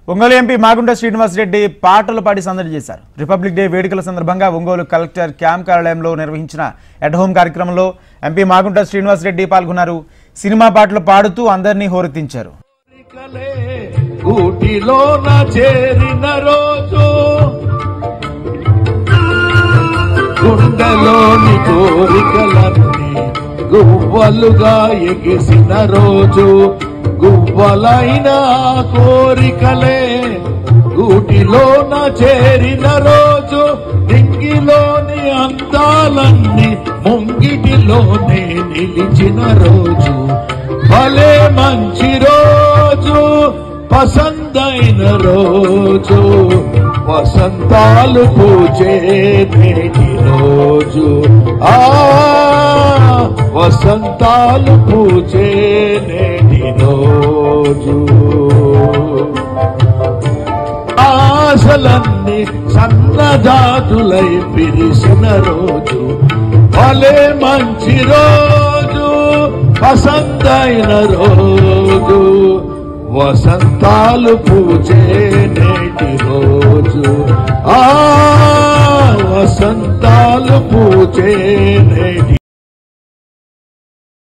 Ongole MP Magunta Srinivas Reddy పాటలు పాడి సందడి చేశారు. రిపబ్లిక్ డే వేడుకల సందర్భంగా ఒంగోలు కలెక్టర్ క్యాంప్ కార్యాలయంలో నిర్వహించిన ఎట్ హోమ్ కార్యక్రమంలో ఎంపీ మాగుంట శ్రీనివాస్ రెడ్డి పాల్గొన్నారు. సినిమా పాటలు పాడుతూ అందరినీ హోరెత్తించారు. గుండెలోని కోరికలన్నీ గువ్వలుగా ఎగిసిన రోజు, గువ్వలైన కోరికలే గూటిలోన చేరిన రోజు, దింగిలోని అందాలన్నీ ముంగిటిలోనే నిలిచిన రోజు, భలే మంచి రోజు, పసందైన రోజు, వసంతాలు పూచే నేటి రోజు, వసంతాలు పూచే నేటి రోజు, ఆశలన్నీ సన్నజాతులై పిలిసిన రోజు, భలే మంచి రోజు, పసందైన రోజు, వసంతాలు పూచే నేటి రోజు, వసంతాలు పూచే నేటి